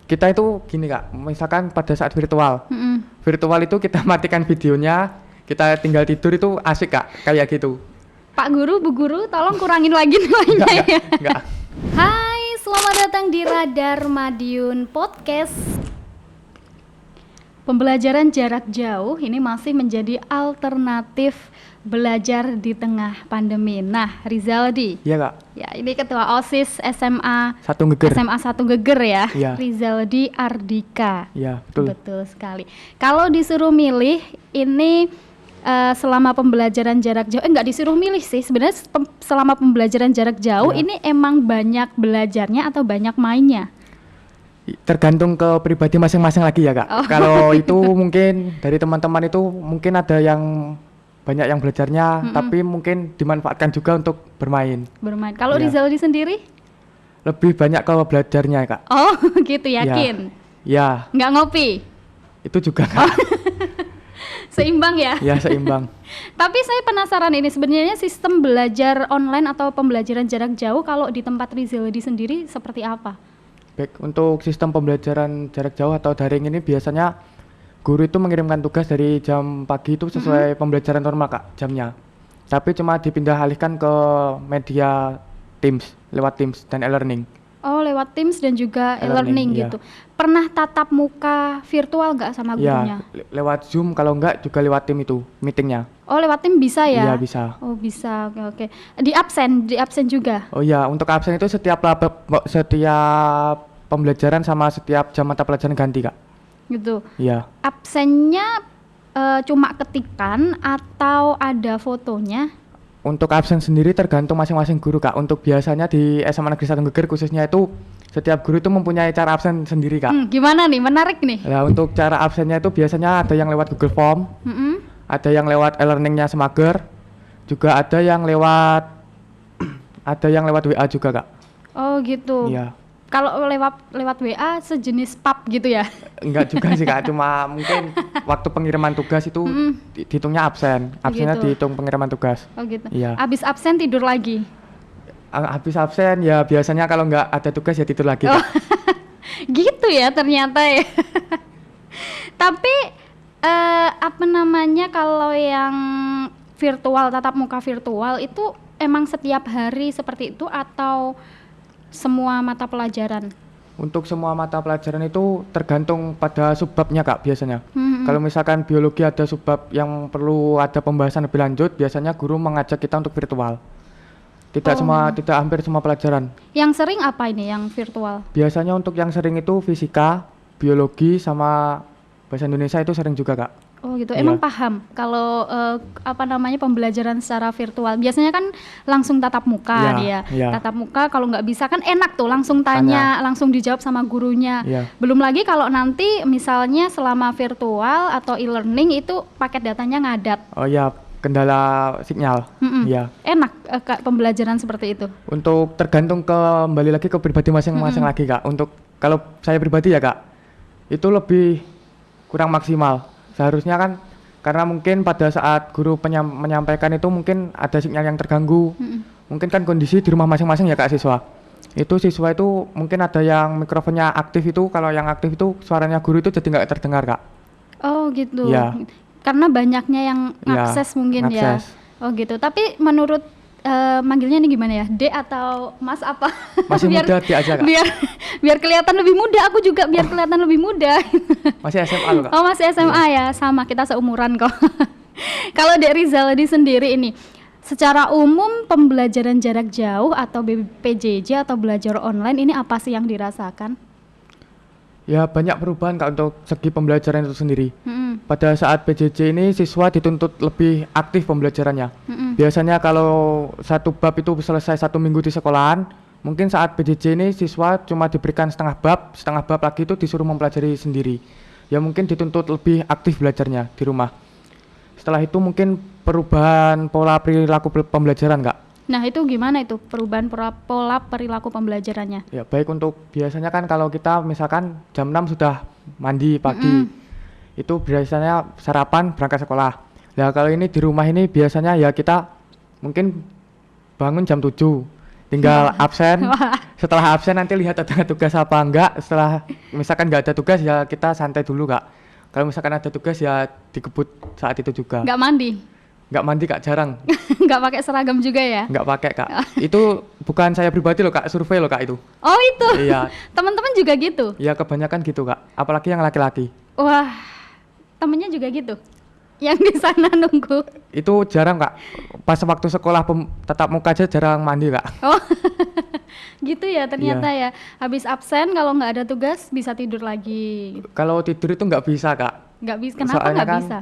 kita itu gini Kak, misalkan pada saat virtual. Virtual itu kita matikan videonya, kita tinggal tidur itu asik Kak, kayak gitu. Pak Guru, Bu Guru, tolong kurangin lagi nilainya ya. Enggak. Hai, selamat datang di Radar Madiun Podcast. Pembelajaran jarak jauh ini masih menjadi alternatif belajar di tengah pandemi. Nah, Rizaldi. Iya Kak. Ya, ini Ketua OSIS SMA Satu Geger. SMA 1 Geger ya. Iya. Rizaldi Ardika. Iya, betul. Betul sekali. Kalau disuruh milih ini selama pembelajaran jarak jauh, nggak disuruh milih sih. Sebenarnya selama pembelajaran jarak jauh ini emang banyak belajarnya atau banyak mainnya? Tergantung ke pribadi masing-masing lagi ya Kak. Oh. Kalau itu mungkin dari teman-teman itu mungkin ada yang banyak yang belajarnya, tapi mungkin dimanfaatkan juga untuk bermain. Bermain. Kalau Iya. Rizaldi sendiri? Lebih banyak ke belajarnya Kak. Oh, gitu, yakin? Ya, Nggak ngopi? itu juga Kak. Seimbang ya? Ya seimbang. Tapi saya penasaran ini sebenarnya sistem belajar online atau pembelajaran jarak jauh kalau di tempat Rizaldi sendiri seperti apa? Baik, untuk sistem pembelajaran jarak jauh atau daring ini biasanya guru itu mengirimkan tugas dari jam pagi itu sesuai pembelajaran normal Kak, jamnya. Tapi cuma dipindah alihkan ke media Teams, lewat Teams dan e-learning. Oh, lewat Teams dan juga e-learning iya. gitu. Pernah tatap muka virtual nggak sama gurunya? Ya, lewat Zoom kalau enggak juga lewat Team itu, meetingnya. Oh, lewat Teams bisa ya? Iya, bisa. Oh, bisa. Oke. Di absen juga. Oh iya, untuk absen itu setiap pembelajaran sama setiap jam mata pelajaran ganti Kak. Gitu. Iya. Absennya cuma ketikan atau ada fotonya? Untuk absen sendiri tergantung masing-masing guru Kak. Untuk biasanya di SMA Negeri 1 Geger khususnya itu setiap guru itu mempunyai cara absen sendiri Kak. Gimana nih? Menarik nih. Nah, untuk cara absennya itu biasanya ada yang lewat Google Form, ada yang lewat e-learningnya Semager, juga ada yang lewat WA juga Kak. Oh, gitu. Iya. Kalau lewat WA sejenis pub gitu ya? Enggak juga sih Kak, cuma mungkin waktu pengiriman tugas itu dihitungnya absen. Absennya gitu. dihitung pengiriman tugas. Oh, gitu. Iya. Abis absen tidur lagi? Habis absen ya biasanya kalau nggak ada tugas ya tidur lagi Kak. Gitu ya ternyata ya. Tapi kalau yang virtual, tatap muka virtual itu emang setiap hari seperti itu atau semua mata pelajaran? Untuk semua mata pelajaran itu tergantung pada subbabnya Kak biasanya. Kalau misalkan biologi ada subbab yang perlu ada pembahasan lebih lanjut, biasanya guru mengajak kita untuk virtual. Tidak hampir semua pelajaran. Yang sering apa ini yang virtual? Biasanya untuk yang sering itu fisika, biologi sama bahasa Indonesia itu sering juga Kak. Oh gitu, Iya. emang paham kalau pembelajaran secara virtual. Biasanya kan langsung tatap muka dia. Iya. Tatap muka kalau nggak bisa kan enak tuh langsung tanya, langsung dijawab sama gurunya. Iya. Belum lagi kalau nanti misalnya selama virtual atau e-learning itu paket datanya ngadat. Oh ya, kendala sinyal. Iya. Enak Kak, pembelajaran seperti itu. Untuk tergantung kembali lagi ke pribadi masing-masing lagi Kak. Untuk kalau saya pribadi ya Kak, itu lebih kurang maksimal. Seharusnya kan karena mungkin pada saat guru menyampaikan itu mungkin ada sinyal yang terganggu. Mungkin kan kondisi di rumah masing-masing ya Kak siswa. Itu siswa itu mungkin ada yang mikrofonnya aktif itu, kalau yang aktif itu suaranya guru itu jadi nggak terdengar Kak. Oh gitu. Iya. Karena banyaknya yang ngakses mungkin ya. Oh gitu. Tapi menurut manggilnya ini gimana ya? Dek atau Mas apa? Masih muda dia aja Kak. Biar kelihatan lebih muda. Aku juga biar kelihatan lebih muda. Masih SMA loh Kak. Oh masih SMA ya, sama kita seumuran kok. Kalau Dek Rizaldi sendiri ini, secara umum pembelajaran jarak jauh atau PJJ atau belajar online ini apa sih yang dirasakan? Ya banyak perubahan Kak untuk segi pembelajaran itu sendiri. Pada saat PJJ ini siswa dituntut lebih aktif pembelajarannya. Biasanya kalau satu bab itu selesai 1 minggu di sekolahan, mungkin saat PJJ ini siswa cuma diberikan setengah bab lagi itu disuruh mempelajari sendiri. Ya mungkin dituntut lebih aktif belajarnya di rumah. Setelah itu mungkin perubahan pola perilaku pembelajaran Kak. Nah itu gimana itu perubahan pola perilaku pembelajarannya? Ya baik, untuk biasanya kan kalau kita misalkan jam 6 sudah mandi pagi, itu biasanya sarapan berangkat sekolah. Nah kalau ini di rumah ini biasanya ya kita mungkin bangun jam 7, tinggal absen. Wah. Setelah absen nanti lihat ada tugas apa enggak. Setelah misalkan nggak ada tugas ya kita santai dulu Kak. Kalau misalkan ada tugas ya dikebut saat itu juga. Nggak mandi? Nggak mandi Kak, jarang. Nggak pakai seragam juga ya? Nggak pakai Kak. Itu bukan saya pribadi loh Kak, survei loh Kak itu. Oh itu? Iya. Teman-teman juga gitu? Ya kebanyakan gitu Kak, apalagi yang laki-laki. Wah, temennya juga gitu? Yang di sana nunggu? Itu jarang Kak, pas waktu sekolah tatap muka aja jarang mandi Kak. Oh, gitu ya ternyata Iya. ya. Habis absen kalau nggak ada tugas bisa tidur lagi. Kalau tidur itu nggak bisa Kak. Nggak bisa, kenapa Soalnya nggak kan bisa?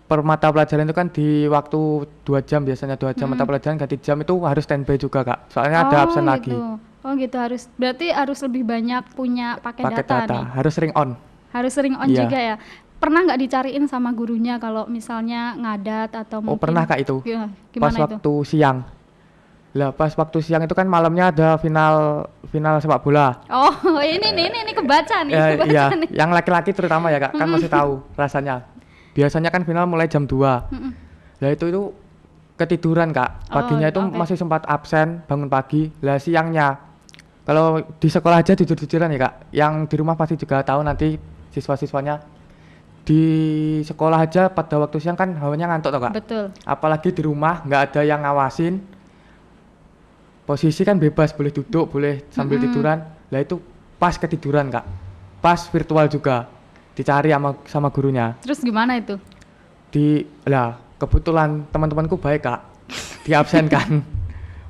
per mata pelajaran itu kan di waktu 2 jam, biasanya 2 jam mata pelajaran ganti jam itu harus standby juga Kak. Soalnya ada absen gitu. lagi. Oh gitu, berarti harus lebih banyak punya pakai Pakai data data, nih. harus ring on. Harus sering on Iya. juga ya. Pernah nggak dicariin sama gurunya kalau misalnya ngadat atau Oh mungkin? pernah Kak itu, Gimana pas itu? waktu siang. Lah pas waktu siang itu kan malamnya ada final sepak bola. Oh ini kebaca nih, kebaca Iya, nih. yang laki-laki terutama ya Kak, kan masih tahu rasanya. Biasanya kan final mulai jam 2. Mm-mm. Lah itu ketiduran Kak. Paginya itu oke. masih sempat absen, bangun pagi. Lah siangnya kalau di sekolah aja jujur-jujuran ya Kak. Yang di rumah pasti juga tahu nanti siswa-siswanya. Di sekolah aja pada waktu siang kan hawanya ngantuk toh Kak. Betul. Apalagi di rumah nggak ada yang ngawasin. Posisi kan bebas, boleh duduk, boleh sambil tiduran. Lah itu pas ketiduran Kak. Pas virtual juga. Dicari sama gurunya. Terus gimana itu? Kebetulan teman-temanku baik Kak. Diabsenkan.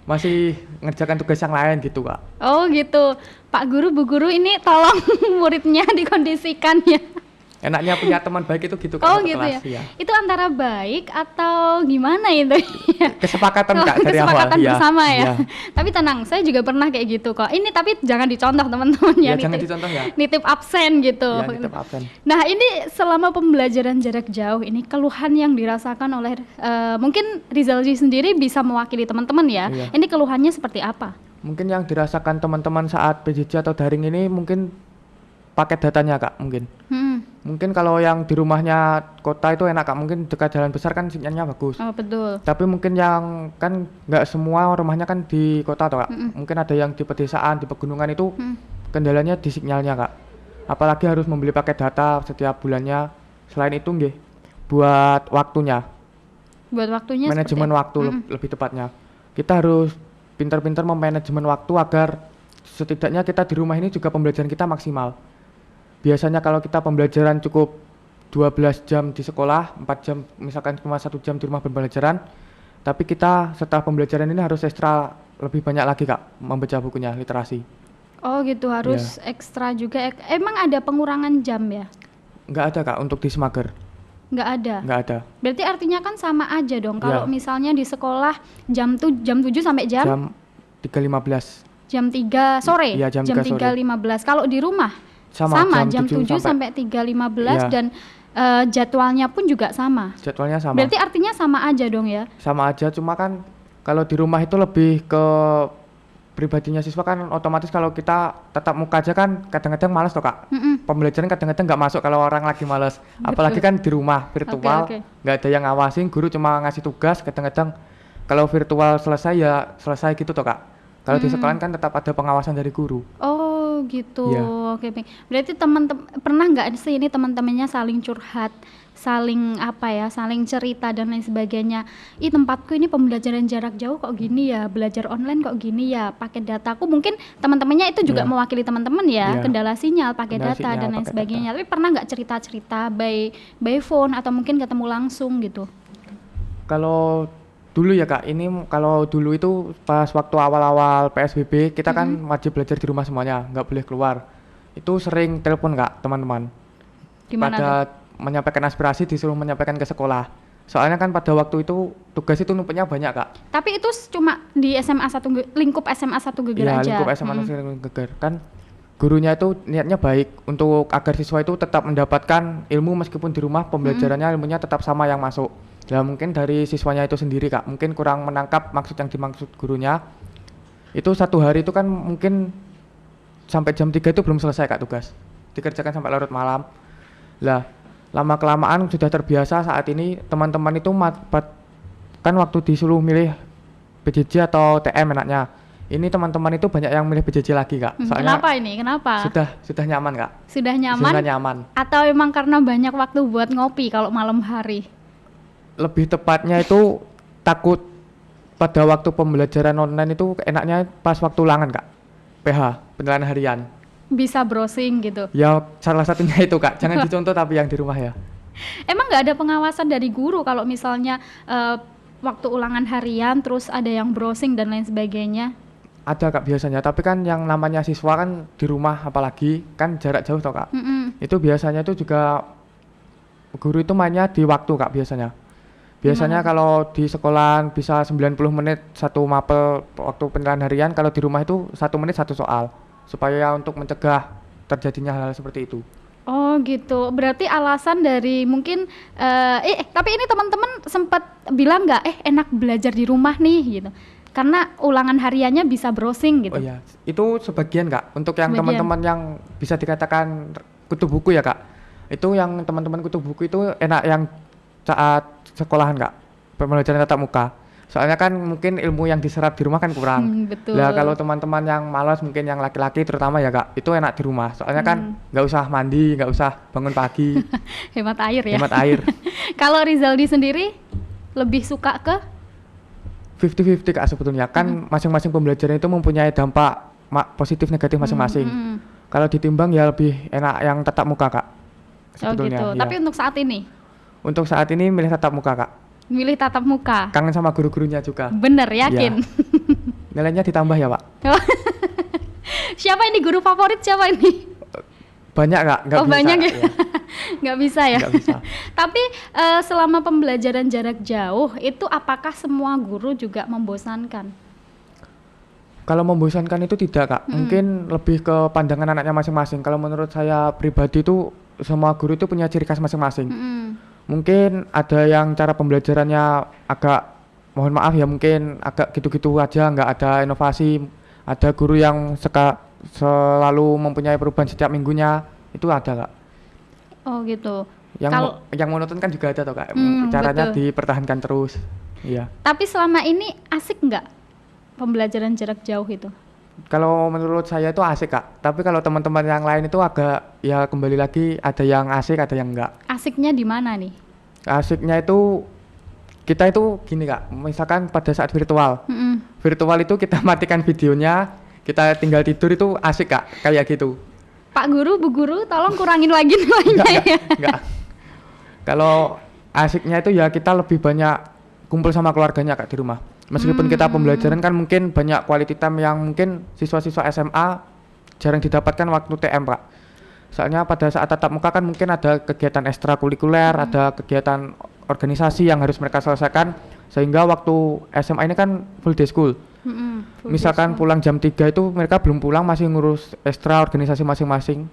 Masih ngerjakan tugas yang lain gitu Kak. Oh gitu, Pak Guru, Bu Guru ini tolong muridnya dikondisikan ya. Enaknya punya teman baik itu gitu Kak. Oh satu gitu kelas, ya. iya. Itu antara baik atau gimana itu? Kesepakatan Kak dari awal. Kesepakatan Iya, bersama ya. iya. Tapi tenang, saya juga pernah kayak gitu kok. Ini tapi jangan dicontoh teman-teman ya. Ya jangan dicontoh ya. Nitip absen gitu. Ya nitip absen. Nah ini selama pembelajaran jarak jauh ini keluhan yang dirasakan oleh mungkin Rizalji sendiri bisa mewakili teman-teman ya. Iya. Ini keluhannya seperti apa? Mungkin yang dirasakan teman-teman saat PJJ atau daring ini mungkin paket datanya Kak mungkin. Mungkin kalau yang di rumahnya kota itu enak Kak, mungkin dekat jalan besar kan sinyalnya bagus. Oh betul. Tapi mungkin yang kan nggak semua rumahnya kan di kota toh Kak. Mungkin ada yang di pedesaan, di pegunungan itu kendalanya di sinyalnya Kak. Apalagi harus membeli paket data setiap bulannya. Selain itu nggih buat waktunya. Buat waktunya Manajemen waktu lebih tepatnya. Kita harus pintar-pintar memanajemen waktu agar setidaknya kita di rumah ini juga pembelajaran kita maksimal. Biasanya kalau kita pembelajaran cukup 12 jam di sekolah, 4 jam misalkan cuma 1 jam di rumah pembelajaran, tapi kita setelah pembelajaran ini harus ekstra lebih banyak lagi Kak membaca bukunya, literasi. Oh gitu, harus ekstra juga. Emang ada pengurangan jam ya? Nggak ada Kak untuk di Semager, Nggak ada. nggak ada. Berarti artinya kan sama aja dong. Kalau Ya. misalnya di sekolah jam 7 sampai jam Jam 3.15 jam 3 sore. Iya, jam 3 sore. 3.15. Kalau di rumah sama jam 7 sampai 3.15 Iya. dan jadwalnya pun juga sama. jadwalnya sama. Berarti artinya sama aja dong ya. Sama aja, cuma kan kalau di rumah itu lebih ke pribadinya siswa kan otomatis kalau kita tatap muka aja kan kadang-kadang malas toh Kak. Pembelajaran kadang-kadang nggak masuk kalau orang lagi malas. Apalagi kan di rumah virtual, Oke. nggak ada yang ngawasin, guru cuma ngasih tugas. Kadang-kadang kalau virtual selesai ya selesai gitu toh Kak. Kalau di sekolah kan tetap ada pengawasan dari guru. Oh gitu. Iya. Oke, baik. Berarti teman-teman pernah nggak sih ini teman-temannya saling curhat, saling saling cerita dan lain sebagainya. Ih tempatku ini pembelajaran jarak jauh kok gini ya, belajar online kok gini ya, pakai dataku mungkin teman-temannya itu juga Iya. mewakili teman-teman ya, Iya. kendala sinyal, pakai Kendala data sinyal, dan lain pakai sebagainya. Tapi pernah nggak cerita-cerita by phone atau mungkin ketemu langsung gitu? Kalau dulu ya Kak, ini kalau dulu itu pas waktu awal-awal PSBB kita kan wajib belajar di rumah semuanya, nggak boleh keluar. Itu sering telepon Kak teman-teman. Gimana Pada tuh? menyampaikan aspirasi disuruh menyampaikan ke sekolah. Soalnya kan pada waktu itu tugas itu numpuknya banyak Kak. Tapi itu cuma di SMA 1 lingkup SMA 1 Geger Iya, aja. lingkup SMA Geger kan gurunya itu niatnya baik untuk agar siswa itu tetap mendapatkan ilmu meskipun di rumah pembelajarannya ilmunya tetap sama yang masuk. Nah mungkin dari siswanya itu sendiri Kak, mungkin kurang menangkap maksud yang dimaksud gurunya. Itu satu hari itu kan mungkin sampai jam 3 itu belum selesai Kak tugas. Dikerjakan sampai larut malam. Lah, lama kelamaan sudah terbiasa saat ini teman-teman itu kan waktu disuruh milih PJJ atau TM enaknya. Ini teman-teman itu banyak yang milih PJJ lagi Kak. Soalnya Kenapa ini? Kenapa? sudah nyaman Kak. Sudah nyaman? Sudah nyaman. Atau emang karena banyak waktu buat ngopi kalau malam hari? Lebih tepatnya itu takut pada waktu pembelajaran online itu enaknya pas waktu ulangan Kak. PH, penilaian harian. Bisa browsing gitu. Ya salah satunya itu Kak. Jangan dicontoh tapi yang di rumah ya. Emang nggak ada pengawasan dari guru kalau misalnya waktu ulangan harian terus ada yang browsing dan lain sebagainya? Ada Kak biasanya, tapi kan yang namanya siswa kan di rumah apalagi kan jarak jauh toh Kak. Itu biasanya itu juga guru itu mainnya di waktu Kak biasanya. Biasanya kalau di sekolah bisa 90 menit satu mapel waktu penilaian harian, kalau di rumah itu 1 menit 1 soal. Supaya untuk mencegah terjadinya hal-hal seperti itu. Oh gitu, berarti alasan dari mungkin tapi ini teman-teman sempat bilang nggak enak belajar di rumah nih gitu, karena ulangan hariannya bisa browsing gitu. Oh iya, itu sebagian Kak. Untuk yang Sebagian. teman-teman yang bisa dikatakan kutu buku ya Kak. Itu yang teman-teman kutu buku itu enak yang saat sekolahan Kak, pembelajaran tatap muka. Soalnya kan mungkin ilmu yang diserap di rumah kan kurang. Betul. Lah kalau teman-teman yang malas mungkin yang laki-laki terutama ya Kak, itu enak di rumah. Soalnya kan nggak usah mandi, nggak usah bangun pagi, Hemat air ya. hemat air. Kalau Rizaldi sendiri lebih suka ke 50-50 Kak sebetulnya. Kan masing-masing pembelajaran itu mempunyai dampak positif negatif masing-masing. Kalau ditimbang ya lebih enak yang tatap muka Kak. oh gitu. Sebetulnya. Ya. Tapi untuk saat ini Untuk saat ini milih tatap muka Kak. milih tatap muka. Kangen sama guru-gurunya juga. Bener yakin? Nilainya ditambah ya Pak. Siapa ini guru favorit siapa ini? Banyak Kak, nggak bisa. Banyak ya? Ya. Nggak bisa ya? Nggak bisa. Tapi selama pembelajaran jarak jauh itu apakah semua guru juga membosankan? Kalau membosankan itu tidak Kak, mungkin lebih ke pandangan anaknya masing-masing. Kalau menurut saya pribadi itu semua guru itu punya ciri khas masing-masing. Mungkin ada yang cara pembelajarannya agak, mohon maaf ya mungkin agak gitu-gitu aja, nggak ada inovasi. Ada guru yang selalu mempunyai perubahan setiap minggunya, itu ada Kak. Oh gitu. Yang monoton kan juga ada toh Kak, caranya betul. dipertahankan terus. Iya. Tapi selama ini asik nggak pembelajaran jarak jauh itu? Kalau menurut saya itu asik Kak, tapi kalau teman-teman yang lain itu agak ya kembali lagi ada yang asik ada yang enggak. Asiknya di mana nih? Asiknya itu kita itu gini Kak, misalkan pada saat virtual, virtual itu kita matikan videonya, kita tinggal tidur itu asik Kak, kayak gitu. Pak Guru, Bu Guru, tolong kurangin lagi nilainya ya. Enggak. Kalau asiknya itu ya kita lebih banyak kumpul sama keluarganya Kak di rumah. Meskipun kita pembelajaran kan mungkin banyak quality time yang mungkin siswa-siswa SMA jarang didapatkan waktu TM Pak. Soalnya pada saat tatap muka kan mungkin ada kegiatan ekstrakurikuler, ada kegiatan organisasi yang harus mereka selesaikan, sehingga waktu SMA ini kan full day school. Misalkan pulang jam 3 itu mereka belum pulang, masih ngurus ekstra organisasi masing-masing.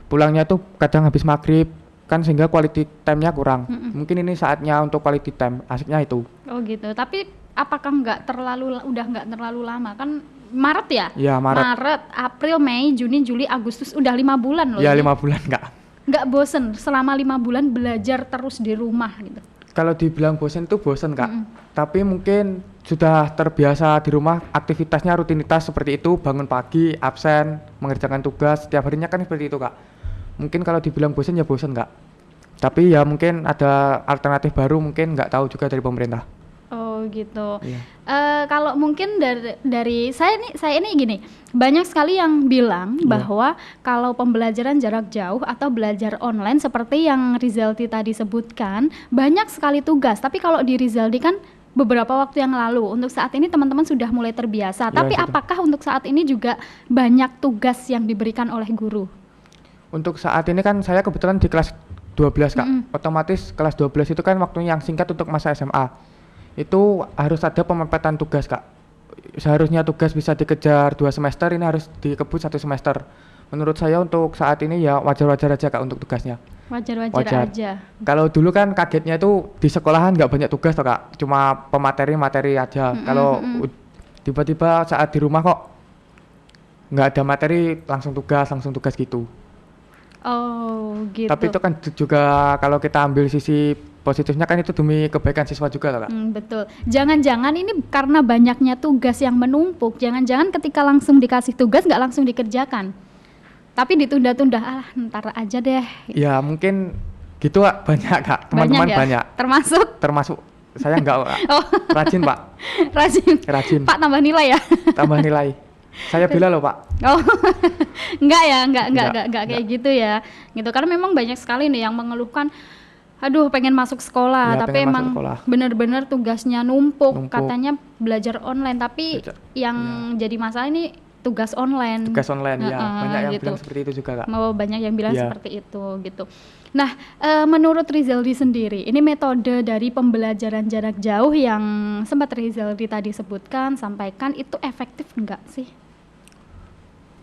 Pulangnya tuh kadang habis maghrib kan, sehingga quality time-nya kurang. Mungkin ini saatnya untuk quality time, asiknya itu. Oh gitu. Tapi apakah udah nggak terlalu lama kan? Maret ya? Iya Maret. Maret, April, Mei, Juni, Juli, Agustus, udah 5 bulan loh. Ya ini. 5 bulan Kak. Nggak bosen selama 5 bulan belajar terus di rumah gitu? Kalau dibilang bosen itu bosen Kak, tapi mungkin sudah terbiasa di rumah, aktivitasnya rutinitas seperti itu, bangun pagi, absen, mengerjakan tugas, setiap harinya kan seperti itu Kak. Mungkin kalau dibilang bosen ya bosen Kak, tapi ya mungkin ada alternatif baru, mungkin nggak tahu juga dari pemerintah. Oh gitu. Iya. Kalau mungkin dari saya ini gini, banyak sekali yang bilang bahwa kalau pembelajaran jarak jauh atau belajar online seperti yang Rizaldi tadi sebutkan, banyak sekali tugas. Tapi kalau di Rizaldi kan beberapa waktu yang lalu, untuk saat ini teman-teman sudah mulai terbiasa. Tapi apakah untuk saat ini juga banyak tugas yang diberikan oleh guru? Untuk saat ini kan saya kebetulan di kelas 12 Kak. Otomatis kelas 12 itu kan waktunya yang singkat untuk masa SMA. Itu harus ada pemepetan tugas Kak. Seharusnya tugas bisa dikejar 2 semester, ini harus dikebut 1 semester. Menurut saya untuk saat ini ya wajar-wajar aja Kak untuk tugasnya. Wajar-wajar aja. Kalau dulu kan kagetnya itu di sekolahan nggak banyak tugas toh Kak, cuma pemateri-materi aja. Kalau tiba-tiba saat di rumah kok nggak ada materi, langsung tugas gitu. Oh gitu. Tapi itu kan juga kalau kita ambil sisi positifnya kan itu demi kebaikan siswa juga loh Kak. Betul. Jangan-jangan ini karena banyaknya tugas yang menumpuk, jangan-jangan ketika langsung dikasih tugas nggak langsung dikerjakan, tapi ditunda-tunda, ntar aja deh. Ya mungkin gitu Kak, banyak Kak, teman-teman ya? banyak. Termasuk saya enggak Kak. Oh. Rajin Pak. Rajin. Pak tambah nilai ya? Tambah nilai. Saya bila loh Pak. Oh. enggak kayak gitu ya. Gitu karena memang banyak sekali nih yang mengeluhkan, aduh pengen masuk sekolah, Ya, tapi emang benar-benar tugasnya numpuk, katanya belajar online, tapi yang jadi masalah ini tugas online ya, banyak yang gitu. bilang seperti itu juga Kak. Mau banyak yang bilang seperti itu gitu. Nah, menurut Rizaldi sendiri, ini metode dari pembelajaran jarak jauh yang sempat Rizaldi tadi sebutkan, sampaikan, itu efektif enggak sih?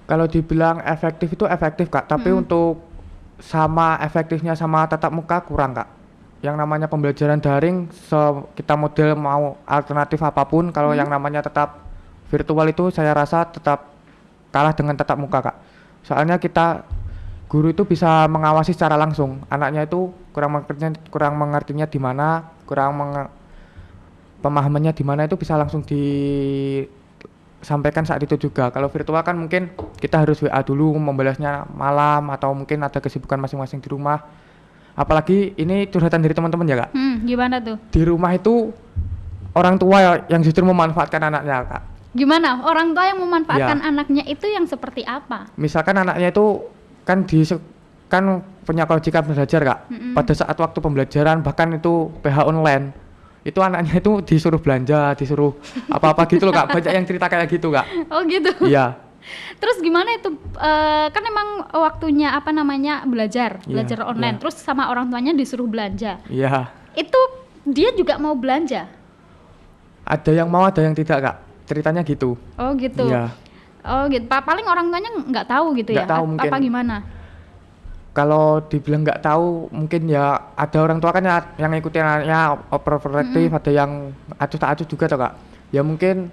Kalau dibilang efektif itu efektif Kak, tapi untuk sama efektifnya sama tatap muka kurang Kak. Yang namanya pembelajaran daring, kita model mau alternatif apapun, kalau yang namanya tetap virtual itu saya rasa tetap kalah dengan tatap muka Kak. Soalnya guru itu bisa mengawasi secara langsung. Anaknya itu kurang mengertinya di mana, pemahamannya di mana itu bisa langsung disampaikan saat itu juga. Kalau virtual kan mungkin kita harus WA dulu, membalasnya malam atau mungkin ada kesibukan masing-masing di rumah. Apalagi ini curhatan dari teman-teman ya Kak. Gimana tuh? Di rumah itu orang tua yang justru memanfaatkan anaknya Kak. Gimana? Orang tua yang memanfaatkan anaknya itu yang seperti apa? Misalkan anaknya itu kan punya kewajiban belajar Kak. Pada saat waktu pembelajaran bahkan itu PH online, itu anaknya itu disuruh belanja, disuruh apa-apa gitu loh Kak. Banyak yang cerita kayak gitu Kak. Oh gitu? Iya. Terus gimana itu? Kan emang waktunya belajar online, terus sama orang tuanya disuruh belanja. Iya. Itu dia juga mau belanja? Ada yang mau, ada yang tidak Kak. Ceritanya gitu. Oh gitu. Iya. Oh gitu. Paling orang tuanya nggak tahu gitu nggak ya? Tahu, mungkin. Apa gimana? Kalau dibilang nggak tahu, mungkin ya ada orang tua kan yang ngikutin anaknya overprotective, ada yang acuh tak acuh juga tuh Kak. Ya mungkin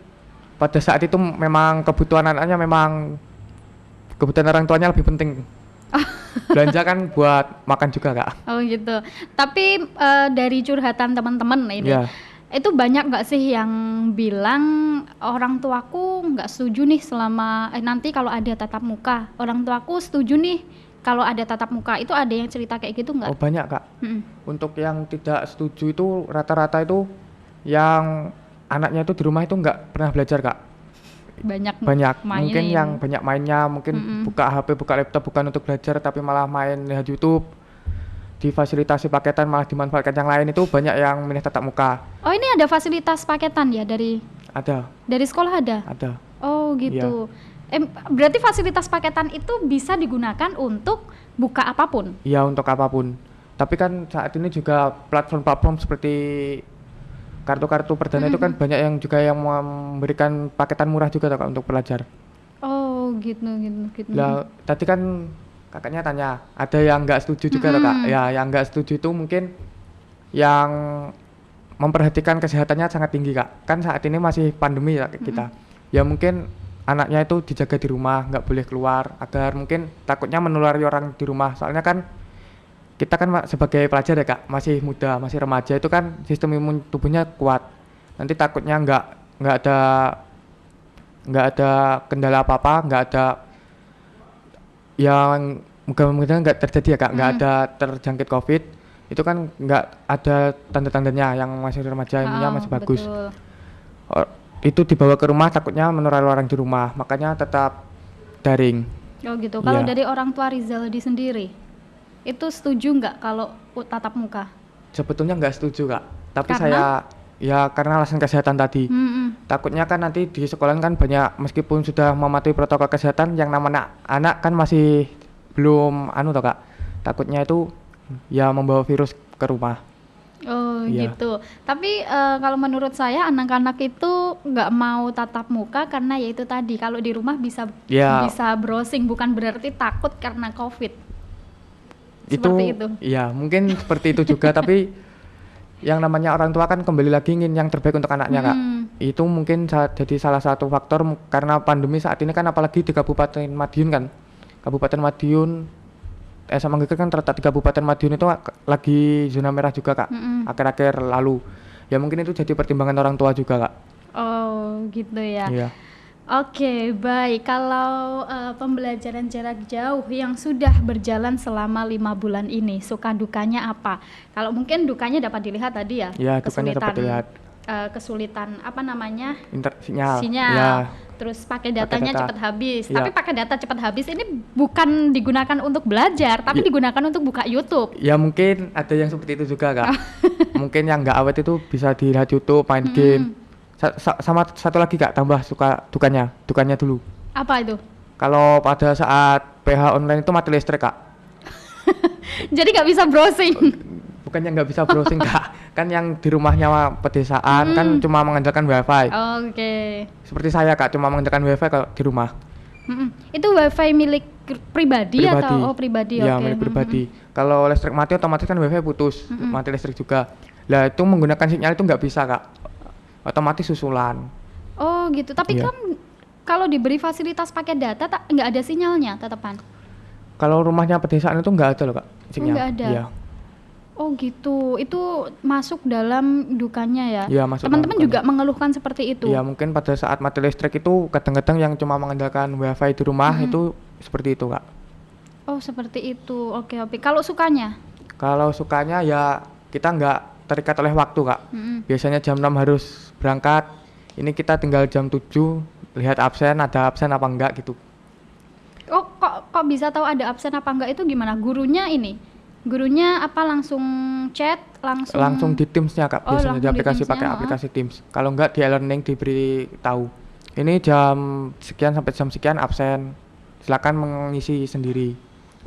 pada saat itu memang kebutuhan anaknya, memang kebutuhan orang tuanya lebih penting. Belanja kan buat makan juga Kak. Oh gitu. Tapi dari curhatan teman-teman ini, itu banyak nggak sih yang bilang orang tuaku nggak setuju nih selama nanti kalau ada tatap muka, orang tuaku setuju nih kalau ada tatap muka, itu ada yang cerita kayak gitu nggak? Oh banyak Kak. Untuk yang tidak setuju itu rata-rata itu yang anaknya itu di rumah itu nggak pernah belajar Kak. Banyak mungkin yang banyak mainnya, mungkin buka HP, buka laptop bukan untuk belajar tapi malah main lihat YouTube. Difasilitasi paketan malah dimanfaatkan yang lain, itu banyak yang milih tatap muka. Oh ini ada fasilitas paketan ya dari? Ada. Dari sekolah ada? Ada. Oh gitu. Berarti fasilitas paketan itu bisa digunakan untuk buka apapun? Iya untuk apapun. Tapi kan saat ini juga platform-platform seperti kartu-kartu perdana itu kan banyak yang juga yang memberikan paketan murah juga Kak untuk pelajar. Oh gitu. Lah tadi kan kakaknya tanya, ada yang nggak setuju juga Kak. Ya yang nggak setuju itu mungkin yang memperhatikan kesehatannya sangat tinggi Kak. Kan saat ini masih pandemi ya kita. Ya mungkin anaknya itu dijaga di rumah, nggak boleh keluar, agar mungkin takutnya menulari orang di rumah. Soalnya kan kita kan sebagai pelajar ya Kak, masih muda, masih remaja, itu kan sistem imun tubuhnya kuat. Nanti takutnya nggak ada kendala apa-apa, nggak ada yang mudah-mudahan nggak terjadi ya Kak, nggak ada terjangkit COVID, itu kan nggak ada tanda-tandanya, yang masih remaja imunnya masih bagus. Itu dibawa ke rumah takutnya menulari orang di rumah, makanya tetap daring. Oh gitu. Kalau dari orang tua Rizaldi sendiri, itu setuju nggak kalau tatap muka? Sebetulnya nggak setuju Kak, tapi karena alasan kesehatan tadi. Takutnya kan nanti di sekolah kan banyak, meskipun sudah mematuhi protokol kesehatan, yang namanya anak kan masih belum Kak. Takutnya itu ya membawa virus ke rumah. Oh gitu. Tapi kalau menurut saya anak-anak itu nggak mau tatap muka karena ya itu tadi, kalau di rumah bisa browsing, bukan berarti takut karena COVID. Seperti itu. Ya mungkin seperti itu juga. Tapi yang namanya orang tua kan kembali lagi ingin yang terbaik untuk anaknya Kak. Itu mungkin jadi salah satu faktor, karena pandemi saat ini kan apalagi di Kabupaten Madiun kan. Kabupaten Madiun SMA Negeri kan terletak di Kabupaten Madiun itu lagi zona merah juga Kak, akhir-akhir lalu. Ya mungkin itu jadi pertimbangan orang tua juga Kak. Oh gitu ya. Iya. Oke, baik. Kalau pembelajaran jarak jauh yang sudah berjalan selama 5 bulan ini, suka dukanya apa? Kalau mungkin dukanya dapat dilihat tadi ya, Iya, dukanya dapat dilihat. Kesulitan apa namanya? Sinyal. Sinyal. Ya. Terus pakai datanya data. cepat habis. Iya. Tapi pakai data cepat habis ini bukan digunakan untuk belajar, tapi digunakan untuk buka YouTube. Ya mungkin ada yang seperti itu juga Kak. Mungkin yang nggak awet itu bisa dilihat YouTube, main game. Sama satu lagi Kak, tambah dukanya dulu. Apa itu? Kalau pada saat PH online itu mati listrik Kak. Jadi nggak bisa browsing. Bukannya nggak bisa browsing Kak, kan yang di rumahnya pedesaan kan cuma mengandalkan wifi. Oke. Seperti saya Kak, cuma mengandalkan wifi kalau di rumah. Itu wifi milik pribadi atau pribadi? Ya, Oke. milik pribadi. Kalau listrik mati otomatis kan wifi putus, mati listrik juga. Lah itu menggunakan sinyal itu nggak bisa Kak, otomatis susulan. Oh gitu, tapi Iya. kan kalau diberi fasilitas pakai data nggak ada sinyalnya tetepan. Kalau rumahnya pedesaan itu nggak ada loh Kak sinyal. Nggak ada. Iya. Oh gitu, itu masuk dalam dukanya ya. Iya, masuk Teman-teman dalam juga mengeluhkan seperti itu. Iya, mungkin pada saat mati listrik itu kadang-kadang yang cuma mengandalkan wifi di rumah itu seperti itu Kak. Oh seperti itu, oke. Kalau sukanya? Kalau sukanya ya kita nggak terikat oleh waktu Kak. Biasanya jam 6 harus berangkat, ini kita tinggal jam 7 lihat absen, ada absen apa enggak gitu. Oh kok bisa tahu ada absen apa enggak itu gimana? Gurunya apa langsung chat Langsung di Teams-nya Kak, Oh, biasanya di langsung di aplikasi Teams-nya, pakai oh. aplikasi Teams. Kalau enggak di e-learning diberi tahu. Ini jam sekian sampai jam sekian absen. Silakan mengisi sendiri.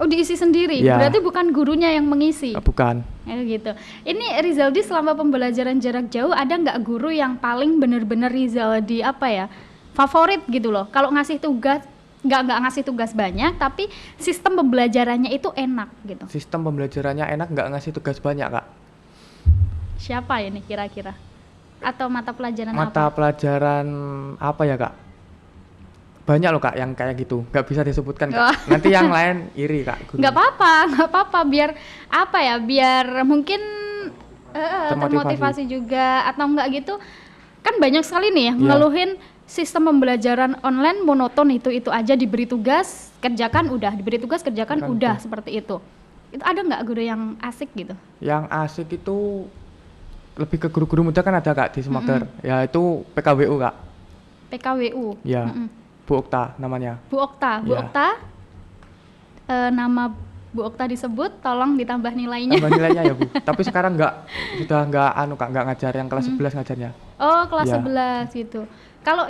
Oh diisi sendiri? Iya. Berarti bukan gurunya yang mengisi? Bukan. Gitu. Ini Rizaldi selama pembelajaran jarak jauh ada nggak guru yang paling benar-benar Rizaldi apa ya favorit gitu loh? Kalau ngasih tugas nggak ngasih tugas banyak, tapi sistem pembelajarannya itu enak gitu. Sistem pembelajarannya enak, nggak ngasih tugas banyak Kak. Siapa ini kira-kira? Atau mata pelajaran Mata apa? pelajaran apa ya Kak? Banyak loh Kak yang kayak gitu, nggak bisa disebutkan Kak. Oh. Nanti yang lain iri Kak. Guru. Nggak apa-apa, biar apa ya? Biar mungkin termotivasi juga atau enggak gitu. Kan banyak sekali nih ya ngeluhin sistem pembelajaran online monoton itu aja, diberi tugas kerjakan udah, seperti itu. Itu ada nggak guru yang asik gitu? Yang asik itu lebih ke guru-guru muda kan ada Kak di Semeger. Ya itu PKWU Kak. PKWU. Ya. Bu Okta namanya. Bu Okta. Nama Bu Okta disebut, tolong ditambah nilainya. Tambah nilainya ya Bu. Tapi sekarang sudah nggak Kak, nggak ngajar, yang kelas 11 ngajarnya. Oh kelas Ya. 11 gitu. Kalau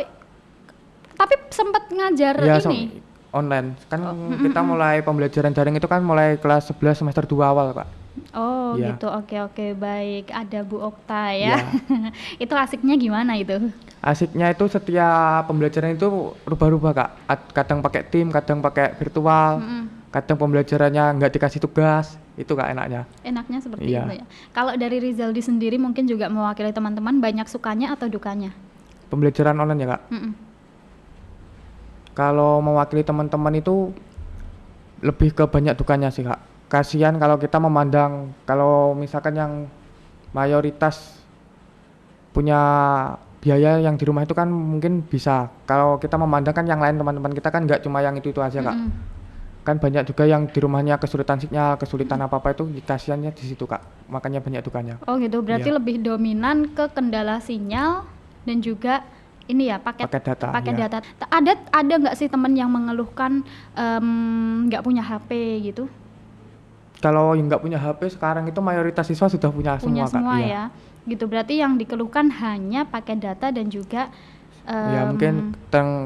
tapi sempat ngajar Ya, ini. online. Kan kita mulai pembelajaran daring itu kan mulai kelas 11 semester 2 awal Kak. Oh Ya. gitu, oke baik. Ada Bu Okta ya. Ya. Itu asiknya gimana itu? Asiknya itu setiap pembelajaran itu rubah-rubah Kak. Kadang pakai tim, kadang pakai virtual, kadang pembelajarannya nggak dikasih tugas. Itu Kak enaknya. Enaknya seperti Iya. itu ya. Kalau dari Rizaldi sendiri mungkin juga mewakili teman-teman, banyak sukanya atau dukanya? Pembelajaran online ya Kak. Kalau mewakili teman-teman itu lebih ke banyak dukanya sih Kak. Kasihan kalau kita memandang, kalau misalkan yang mayoritas punya biaya yang di rumah itu kan mungkin bisa. Kalau kita memandang kan yang lain teman-teman kita kan nggak cuma yang itu aja Kak. Kan banyak juga yang di rumahnya kesulitan sinyal, kesulitan apa-apa itu, kasihannya di situ Kak. Makanya banyak dukanya. Oh gitu, berarti Iya. lebih dominan ke kendala sinyal dan juga ini ya pakai data. pakai ya. data. Ada nggak sih teman yang mengeluhkan nggak punya HP gitu? Kalau yang nggak punya HP sekarang itu mayoritas siswa sudah punya Punya semua Kak. semua Iya. ya. Gitu berarti yang dikeluhkan hanya pakai data dan juga Ya mungkin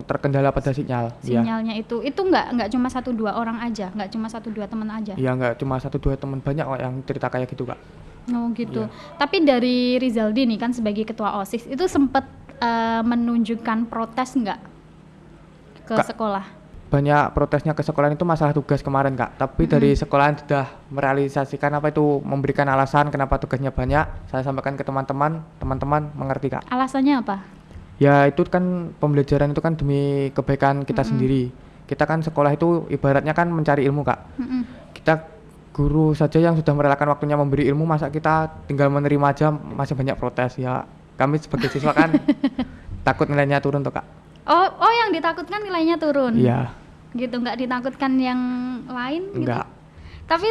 terkendala pada sinyal. Ya. sinyalnya itu nggak cuma 1-2 orang aja, nggak cuma 1-2 teman aja. Iya, nggak cuma 1-2 teman, banyak kok yang cerita kayak gitu Kak. Oh gitu. Iya. Tapi dari Rizaldi nih kan sebagai ketua OSIS itu sempat menunjukkan protes nggak ke sekolah? Banyak protesnya ke sekolah itu masalah tugas kemarin Kak. Tapi dari sekolahan sudah merealisasikan apa itu, memberikan alasan kenapa tugasnya banyak. Saya sampaikan ke teman-teman mengerti Kak. Alasannya apa? Ya itu kan pembelajaran itu kan demi kebaikan kita sendiri. Kita kan sekolah itu ibaratnya kan mencari ilmu Kak. Kita Guru saja yang sudah merelakan waktunya memberi ilmu, masa kita tinggal menerima aja masih banyak protes ya. Kami sebagai siswa kan takut nilainya turun tuh Kak. Oh yang ditakutkan nilainya turun. Iya. Gitu, nggak ditakutkan yang lain gitu. Enggak. Tapi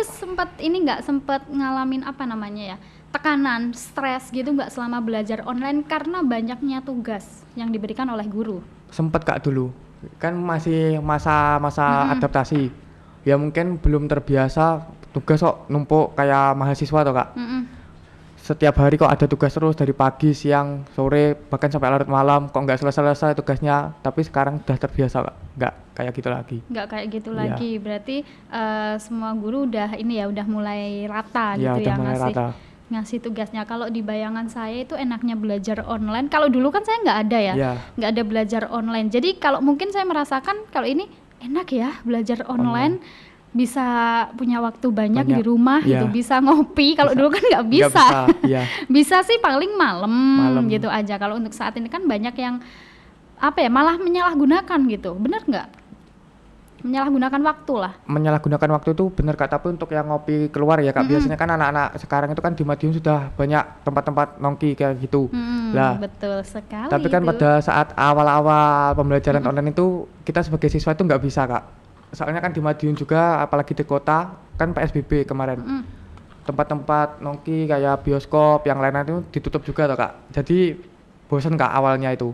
nggak sempat ngalamin apa namanya ya? Tekanan, stres gitu nggak selama belajar online karena banyaknya tugas yang diberikan oleh guru? Sempet Kak dulu. Kan masih masa adaptasi. Ya mungkin belum terbiasa tugas kok numpuk kayak mahasiswa tuh Kak. Setiap hari kok ada tugas terus dari pagi, siang, sore, bahkan sampai larut malam, kok nggak selesai tugasnya. Tapi sekarang udah terbiasa Kak, nggak kayak gitu lagi. Nggak kayak gitu Iya. lagi, berarti semua guru udah udah mulai rata Iya, gitu udah ya mulai rata. ngasih tugasnya. Kalau di bayangan saya itu enaknya belajar online. Kalau dulu kan saya nggak ada ya, Iya. nggak ada belajar online. Jadi kalau mungkin saya merasakan kalau ini enak ya belajar online. Bisa punya waktu banyak di rumah Iya. gitu, bisa ngopi. Kalau dulu kan nggak Nggak bisa. iya. Bisa sih paling malam Malam. gitu aja. Kalau untuk saat ini kan banyak yang malah menyalahgunakan gitu, bener nggak? Menyalahgunakan waktu lah. Menyalahgunakan waktu itu benar Kak, tapi untuk yang ngopi keluar ya Kak, biasanya kan anak-anak sekarang itu kan di Madiun sudah banyak tempat-tempat nongki kayak gitu. Lah, Betul sekali. tapi kan itu. pada saat awal-awal pembelajaran online itu kita sebagai siswa itu nggak bisa Kak. Soalnya kan di Madiun juga, apalagi di kota kan PSBB kemarin. Tempat-tempat nongki kayak bioskop yang lain-lain itu ditutup juga toh Kak. Jadi bosen Kak awalnya itu.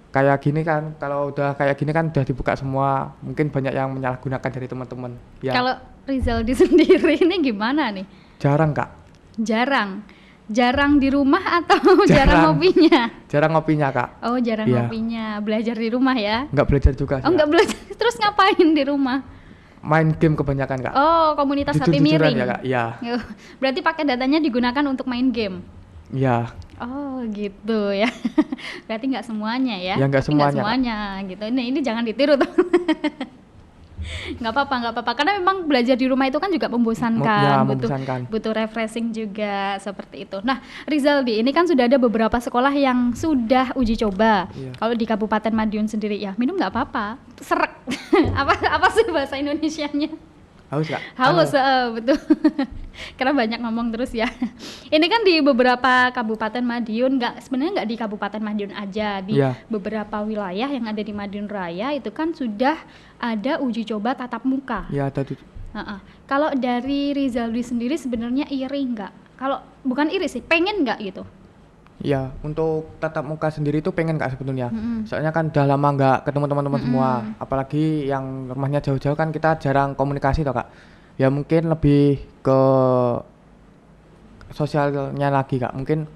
Kayak gini kan, kalau udah kayak gini kan udah dibuka semua, mungkin banyak yang menyalahgunakan dari teman-teman. Ya, Kalau Rizaldi sendiri ini gimana nih? jarang Kak. Jarang di rumah atau jarang ngopinya? Jarang ngopinya Kak. Oh, jarang Iya. ngopinya. Belajar di rumah ya? Nggak belajar juga sih, Oh, Kak. nggak belajar. Terus ngapain di rumah? Main game kebanyakan Kak. Oh, komunitas hati Jujur-jujuran miring. ya Kak. Iya. Oh, berarti pakai datanya digunakan untuk main game. Iya. Oh, gitu ya. Berarti nggak semuanya ya? Ya, nggak Tapi nggak semuanya, semuanya gitu. Ini jangan ditiru tuh. Nggak apa-apa. Karena memang belajar di rumah itu kan juga membosankan. Ya, butuh membosankan. butuh refreshing juga seperti itu. Nah, Rizaldi, ini kan sudah ada beberapa sekolah yang sudah uji coba. Iya. Kalau di Kabupaten Madiun sendiri ya, minum nggak apa-apa. Serak. apa sih bahasa Indonesianya? Haus Kak. Haus, betul. Karena banyak ngomong terus ya. Ini kan di beberapa Kabupaten Madiun, sebenarnya nggak di Kabupaten Madiun aja, di Iya. beberapa wilayah yang ada di Madiun Raya itu kan sudah ada uji coba tatap muka. Ya, tadi Kalau dari Rizaldi sendiri sebenarnya iri nggak? Kalau bukan iri sih, pengen nggak gitu? ya, untuk tatap muka sendiri itu pengen Kak sebetulnya. Soalnya kan udah lama nggak ketemu teman-teman semua. Apalagi yang rumahnya jauh-jauh kan kita jarang komunikasi toh Kak. Ya mungkin lebih ke sosialnya lagi Kak. Mungkin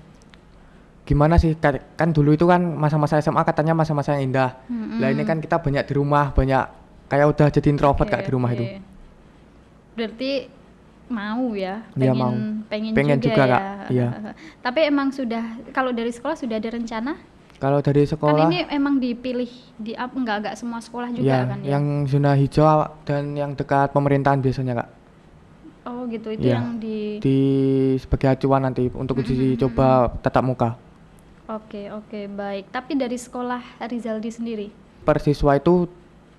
gimana sih, kan dulu itu kan masa-masa SMA katanya masa-masa yang indah. Lah ini kan kita banyak di rumah, banyak kayak udah jadi introvert Kak di rumah itu. Berarti mau ya, Iya, mau. pengen juga Kak. ya. Iya. Tapi emang kalau dari sekolah sudah ada rencana? Kalau dari Kan sekolah, ini emang dipilih enggak semua sekolah juga ya, kan ya? yang zona hijau dan yang dekat pemerintahan biasanya Kak. Oh gitu, itu Iya. yang Di sebagai acuan nanti untuk uji coba tatap muka. Oke, baik. Tapi dari sekolah Rizaldi sendiri? Per siswa itu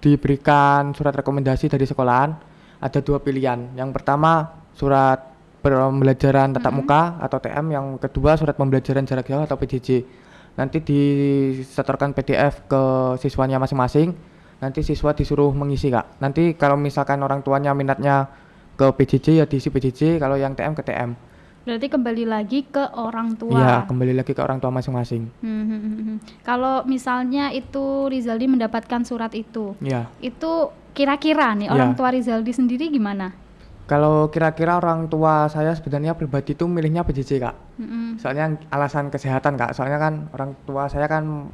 diberikan surat rekomendasi dari sekolahan, ada 2 pilihan. Yang pertama surat pembelajaran tatap muka atau TM, yang kedua surat pembelajaran jarak jauh atau PJJ. Nanti disetorkan PDF ke siswanya masing-masing. Nanti siswa disuruh mengisi Kak. Nanti kalau misalkan orang tuanya minatnya ke PJJ ya diisi PJJ, kalau yang TM ke TM. Berarti kembali lagi ke orang tua. Iya, kembali lagi ke orang tua masing-masing. Kalau misalnya itu Rizaldi mendapatkan surat itu, Iya. itu kira-kira nih Iya. orang tua Rizaldi sendiri gimana? Kalau kira-kira orang tua saya sebenarnya pribadi itu milihnya PJJ Kak. Soalnya alasan kesehatan Kak. Soalnya kan orang tua saya kan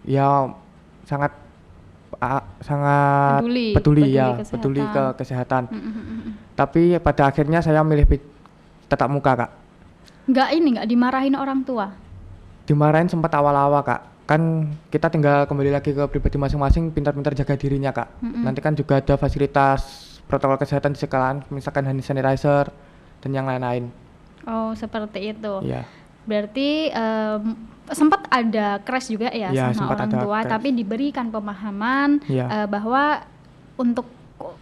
ya sangat peduli ya, peduli ke kesehatan. Tapi pada akhirnya saya milih tatap muka Kak. Nggak dimarahin orang tua? Dimarahin sempat awal-awal Kak. Kan kita tinggal kembali lagi ke pribadi masing-masing, pintar-pintar jaga dirinya Kak. Nanti kan juga ada fasilitas protokol kesehatan di sekolahan, misalkan hand sanitizer dan yang lain-lain. Oh, seperti itu. Iya. Berarti sempat ada crash juga ya Iya, sama sempat orang ada tua, crash. tapi diberikan pemahaman Iya. bahwa untuk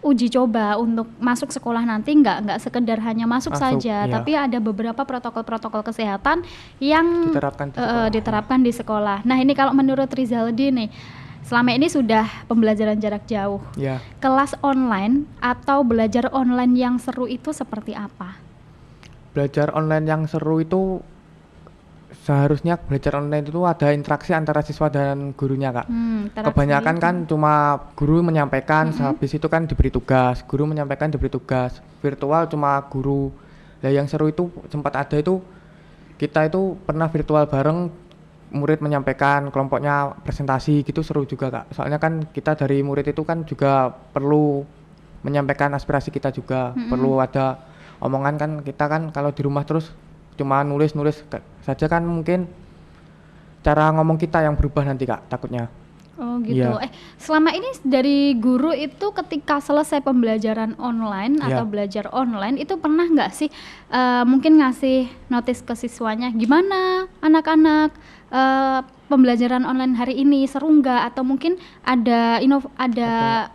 uji coba untuk masuk sekolah nanti nggak sekedar hanya masuk saja, iya. tapi ada beberapa protokol-protokol kesehatan yang diterapkan di sekolah. Nah ini kalau menurut Rizaldi nih, selama ini sudah pembelajaran jarak jauh, kelas online atau belajar online yang seru itu seperti apa? Belajar online yang seru itu seharusnya belajar online itu ada interaksi antara siswa dan gurunya, Kak. Kebanyakan kan cuma guru menyampaikan, habis itu kan diberi tugas, guru menyampaikan diberi tugas. Virtual cuma guru. Nah yang seru itu sempat ada itu, kita itu pernah virtual bareng, murid menyampaikan, kelompoknya presentasi gitu, seru juga, Kak. Soalnya kan kita dari murid itu kan juga perlu menyampaikan aspirasi kita juga, perlu ada omongan kan. Kita kan kalau di rumah terus cuma nulis saja kan mungkin cara ngomong kita yang berubah nanti, Kak, takutnya. Oh gitu. Selama ini dari guru itu ketika selesai pembelajaran online atau belajar online itu pernah nggak sih mungkin ngasih notis ke siswanya, gimana anak-anak pembelajaran online hari ini, seru nggak? Atau mungkin ada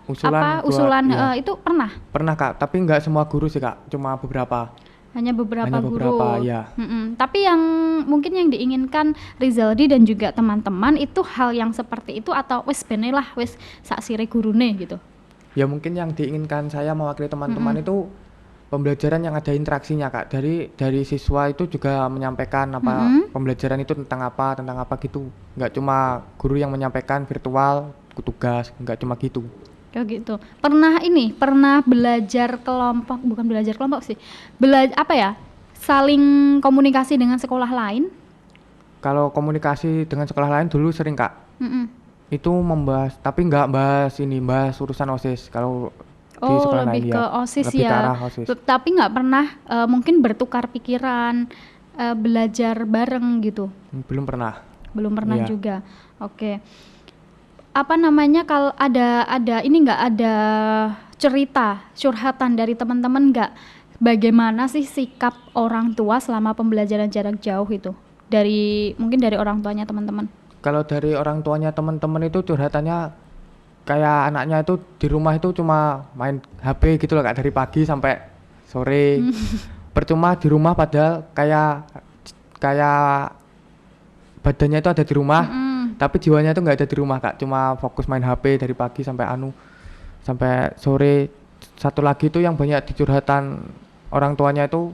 usulan itu pernah? Pernah, Kak, tapi nggak semua guru sih, Kak, cuma beberapa. Hanya beberapa guru. Ya. Tapi yang mungkin yang diinginkan Rizaldi dan juga teman-teman itu hal yang seperti itu atau wis benelah wis sak sire gurune gitu. Ya mungkin yang diinginkan saya mewakili teman-teman itu pembelajaran yang ada interaksinya, Kak. Dari siswa itu juga menyampaikan apa pembelajaran itu tentang apa gitu. Nggak cuma guru yang menyampaikan virtual tugas, nggak cuma gitu. Oh gitu. Pernah belajar kelompok, bukan belajar kelompok sih. Saling komunikasi dengan sekolah lain? Kalau komunikasi dengan sekolah lain dulu sering, Kak. Itu membahas, tapi nggak bahas urusan OSIS. Kalau di sekolah lain lebih ke OSIS ya. Ke arah OSIS. Tapi nggak pernah mungkin bertukar pikiran, belajar bareng gitu. Belum pernah juga. Oke. Kalau ada cerita curhatan dari teman-teman nggak, bagaimana sih sikap orang tua selama pembelajaran jarak jauh itu mungkin dari orang tuanya teman-teman? Kalau dari orang tuanya teman-teman itu curhatannya kayak anaknya itu di rumah itu cuma main HP gitu loh, Kak, dari pagi sampai sore. Percuma di rumah padahal kayak badannya itu ada di rumah. Tapi jiwanya itu nggak ada di rumah, Kak, cuma fokus main HP dari pagi sampai sore. Satu lagi itu yang banyak dicurhatan orang tuanya itu,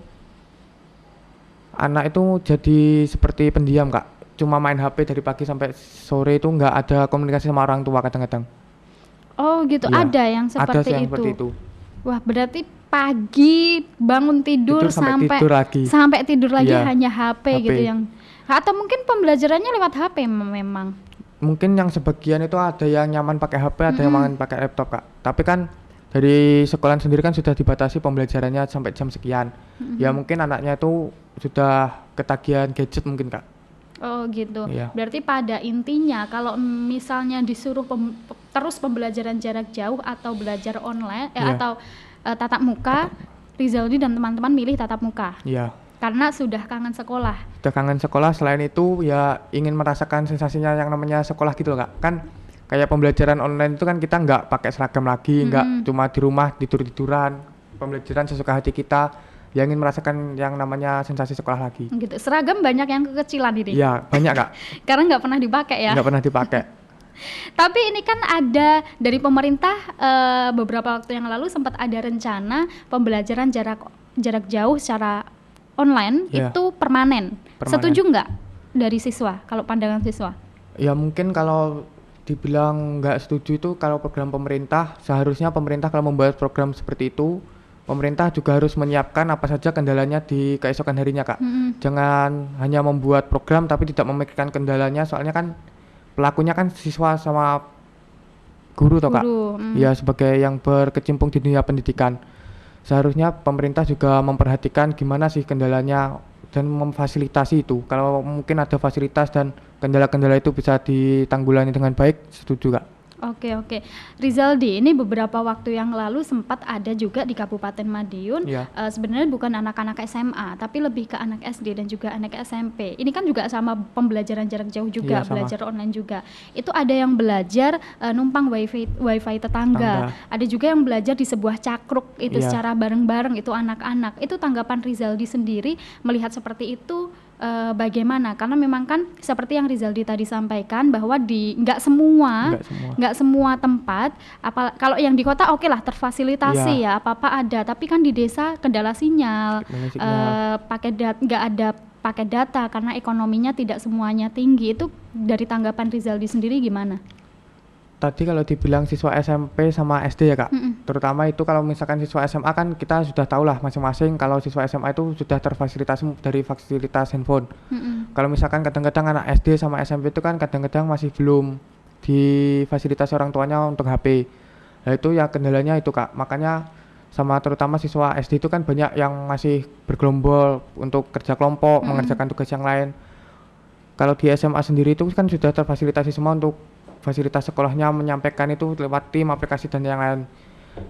anak itu jadi seperti pendiam, Kak, cuma main HP dari pagi sampai sore, itu nggak ada komunikasi sama orang tua kadang-kadang. Oh gitu, ya, ada yang seperti itu. Wah, berarti pagi bangun tidur sampai tidur lagi ya, hanya HP gitu yang. Atau mungkin pembelajarannya lewat HP memang? Mungkin yang sebagian itu ada yang nyaman pakai HP, ada yang nyaman pakai laptop, Kak. Tapi kan dari sekolah sendiri kan sudah dibatasi pembelajarannya sampai jam sekian. Ya mungkin anaknya itu sudah ketagihan gadget mungkin, Kak. Oh gitu. Iya. Berarti pada intinya kalau misalnya disuruh terus pembelajaran jarak jauh atau belajar online atau tatap muka, Rizaldi dan teman-teman milih tatap muka. Iya. Karena sudah kangen sekolah. Sudah kangen sekolah, selain itu ya ingin merasakan sensasinya yang namanya sekolah gitu loh, Kak. Kan kayak pembelajaran online itu kan kita nggak pakai seragam lagi, nggak cuma di rumah tidur-tiduran, pembelajaran sesuka hati kita, ya ingin merasakan yang namanya sensasi sekolah lagi. Gitu. Seragam banyak yang kekecilan ini. Iya, banyak, Kak. Karena nggak pernah dipakai ya. Nggak pernah dipakai. Tapi ini kan ada dari pemerintah beberapa waktu yang lalu sempat ada rencana pembelajaran jarak jauh secara online itu permanen. Setuju nggak dari siswa, kalau pandangan siswa? Ya mungkin kalau dibilang nggak setuju itu kalau program pemerintah, seharusnya pemerintah kalau membuat program seperti itu, pemerintah juga harus menyiapkan apa saja kendalanya di keesokan harinya, Kak. Jangan hanya membuat program tapi tidak memikirkan kendalanya, soalnya kan pelakunya kan siswa sama guru toh, Kak. Ya sebagai yang berkecimpung di dunia pendidikan. Seharusnya pemerintah juga memperhatikan gimana sih kendalanya dan memfasilitasi itu. Kalau mungkin ada fasilitas dan kendala-kendala itu bisa ditanggulangi dengan baik, setuju, Kak. Oke, oke. Rizaldi, ini beberapa waktu yang lalu sempat ada juga di Kabupaten Madiun, sebenarnya bukan anak-anak SMA, tapi lebih ke anak SD dan juga anak SMP. Ini kan juga sama pembelajaran jarak jauh juga, belajar online juga. Itu ada yang belajar numpang wifi tetangga. Ada juga yang belajar di sebuah cakruk itu secara bareng-bareng, itu anak-anak. Itu tanggapan Rizaldi sendiri melihat seperti itu bagaimana? Karena memang kan seperti yang Rizaldi tadi sampaikan bahwa di nggak semua tempat, kalau yang di kota oke lah terfasilitasi ya apa-apa ada, tapi kan di desa kendala sinyal, nggak ada paket data karena ekonominya tidak semuanya tinggi. Itu dari tanggapan Rizaldi sendiri gimana? Tadi kalau dibilang siswa SMP sama SD ya Kak, terutama itu kalau misalkan siswa SMA kan kita sudah tahu lah masing-masing kalau siswa SMA itu sudah terfasilitasi dari fasilitas handphone. Kalau misalkan kadang-kadang anak SD sama SMP itu kan kadang-kadang masih belum difasilitasi orang tuanya untuk HP. Nah itu ya kendalanya itu Kak, makanya sama terutama siswa SD itu kan banyak yang masih bergerombol untuk kerja kelompok, mengerjakan tugas yang lain. Kalau di SMA sendiri itu kan sudah terfasilitasi semua untuk fasilitas sekolahnya menyampaikan itu lewat tim, aplikasi dan yang lain.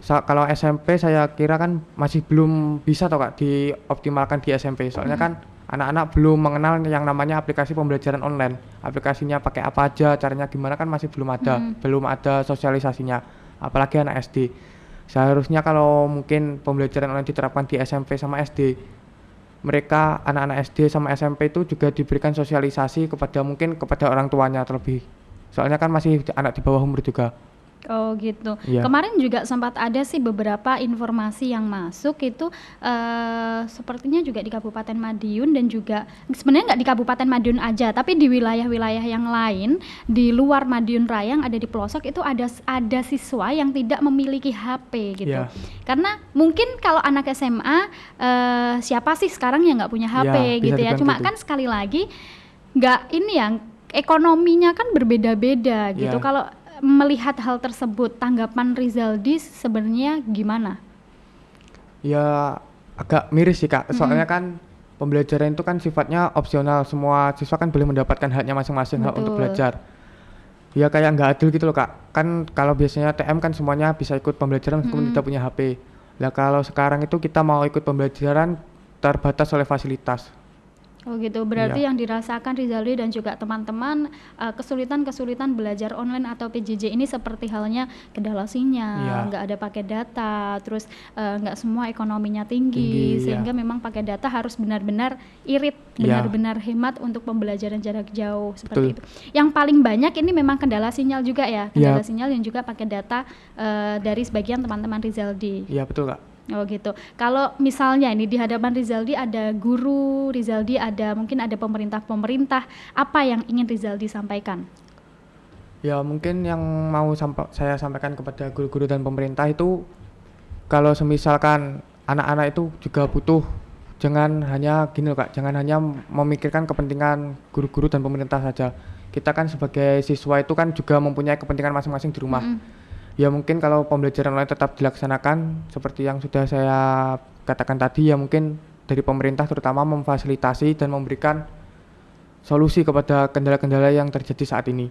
Kalau SMP saya kira kan masih belum bisa toh Kak dioptimalkan di SMP. Soalnya kan anak-anak belum mengenal yang namanya aplikasi pembelajaran online. Aplikasinya pakai apa aja, caranya gimana kan masih belum ada sosialisasinya. Apalagi anak SD. Seharusnya kalau mungkin pembelajaran online diterapkan di SMP sama SD, mereka anak-anak SD sama SMP itu juga diberikan sosialisasi kepada orang tuanya terlebih. Soalnya kan masih anak di bawah umur juga. Oh gitu. Kemarin juga sempat ada sih beberapa informasi yang masuk itu sepertinya juga di Kabupaten Madiun dan juga sebenarnya nggak di Kabupaten Madiun aja, tapi di wilayah-wilayah yang lain di luar Madiun Raya yang ada di pelosok itu ada siswa yang tidak memiliki HP gitu. Karena mungkin kalau anak SMA siapa sih sekarang yang nggak punya HP gitu ya. Cuma kan sekali lagi nggak ini yang ekonominya kan berbeda-beda gitu. Kalau melihat hal tersebut, tanggapan Rizaldi sebenarnya gimana? Ya agak miris sih Kak, soalnya kan pembelajaran itu kan sifatnya opsional, semua siswa kan boleh mendapatkan haknya masing-masing, hak untuk belajar. Ya kayak nggak adil gitu loh Kak, kan kalau biasanya TM kan semuanya bisa ikut pembelajaran meskipun tidak punya HP. Nah kalau sekarang itu kita mau ikut pembelajaran terbatas oleh fasilitas. Oh gitu, berarti yang dirasakan Rizaldi dan juga teman-teman kesulitan-kesulitan belajar online atau PJJ ini seperti halnya kendala sinyal, nggak ada paket data, terus nggak semua ekonominya tinggi sehingga memang paket data harus benar-benar irit, benar-benar hemat untuk pembelajaran jarak jauh seperti itu. Yang paling banyak ini memang kendala sinyal juga ya, kendala sinyal yang juga paket data dari sebagian teman-teman Rizaldi. Iya betul Kak. Oh gitu. Kalau misalnya ini di hadapan Rizaldi ada guru, Rizaldi mungkin ada pemerintah, apa yang ingin Rizaldi sampaikan? Ya mungkin yang mau saya sampaikan kepada guru-guru dan pemerintah itu, kalau semisalkan anak-anak itu juga butuh, jangan hanya gini loh Kak, jangan hanya memikirkan kepentingan guru-guru dan pemerintah saja. Kita kan sebagai siswa itu kan juga mempunyai kepentingan masing-masing di rumah. Ya mungkin kalau pembelajaran online tetap dilaksanakan seperti yang sudah saya katakan tadi, ya mungkin dari pemerintah terutama memfasilitasi dan memberikan solusi kepada kendala-kendala yang terjadi saat ini.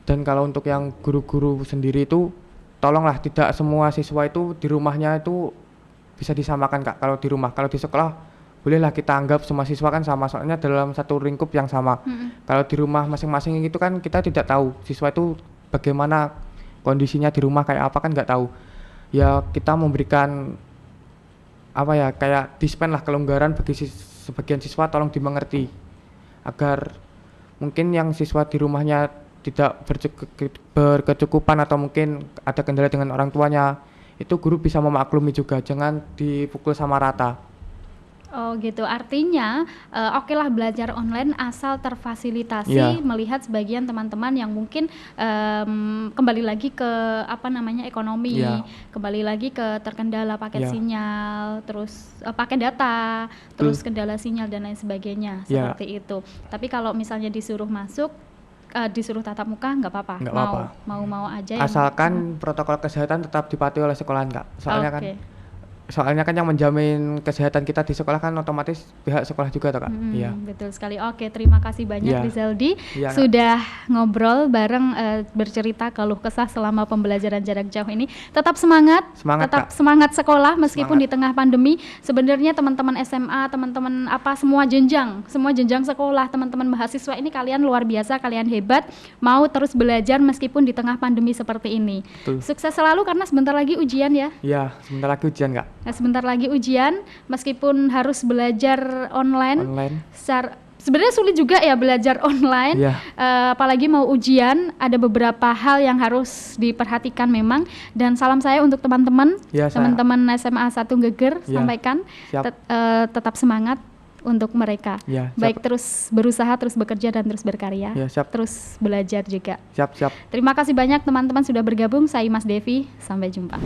Dan kalau untuk yang guru-guru sendiri itu, tolonglah tidak semua siswa itu di rumahnya itu bisa disamakan Kak. Kalau di rumah, kalau di sekolah bolehlah kita anggap semua siswa kan sama, soalnya dalam satu lingkup yang sama. Kalau di rumah masing-masing itu kan kita tidak tahu siswa itu bagaimana kondisinya di rumah, kayak apa kan nggak tahu. Ya kita memberikan apa ya, kayak dispen lah kelonggaran bagi sebagian siswa, tolong dimengerti agar mungkin yang siswa di rumahnya tidak berkecukupan atau mungkin ada kendala dengan orang tuanya, itu guru bisa memaklumi juga, jangan dipukul sama rata. Oh gitu, artinya oke lah belajar online asal terfasilitasi, melihat sebagian teman-teman yang mungkin kembali lagi ke ekonomi, kembali lagi ke terkendala paket sinyal, terus paket data, terus kendala sinyal dan lain sebagainya, seperti itu. Tapi kalau misalnya disuruh masuk, disuruh tatap muka nggak apa-apa, mau aja. Asalkan protokol kesehatan tetap dipatuhi oleh sekolahan Kak, soalnya kan soalnya kan yang menjamin kesehatan kita di sekolah kan otomatis pihak sekolah juga toh Kak. Iya. Betul sekali. Oke, terima kasih banyak Iya. Rizaldi Iya, Kak. sudah ngobrol bareng, bercerita keluh kesah selama pembelajaran jarak jauh ini. Tetap semangat, Semangat, tetap Kak. semangat sekolah meskipun Semangat. di tengah pandemi. Sebenarnya teman-teman SMA, teman-teman semua jenjang sekolah, teman-teman mahasiswa ini kalian luar biasa, kalian hebat, mau terus belajar meskipun di tengah pandemi seperti ini. Betul. Sukses selalu karena sebentar lagi ujian ya. Iya, sebentar lagi ujian Kak. Nah, sebentar lagi ujian, meskipun harus belajar online. Sebenarnya sulit juga ya belajar online, Iya. Apalagi mau ujian, ada beberapa hal yang harus diperhatikan memang. Dan salam saya untuk teman-teman, Iya, teman-teman SMA 1 Geger, Iya. sampaikan Siap. tetap semangat untuk mereka. Iya, siap. Baik, terus berusaha, terus bekerja dan terus berkarya, Iya, siap. terus belajar juga. Siap. Terima kasih banyak teman-teman sudah bergabung. Saya Mas Devi, sampai jumpa.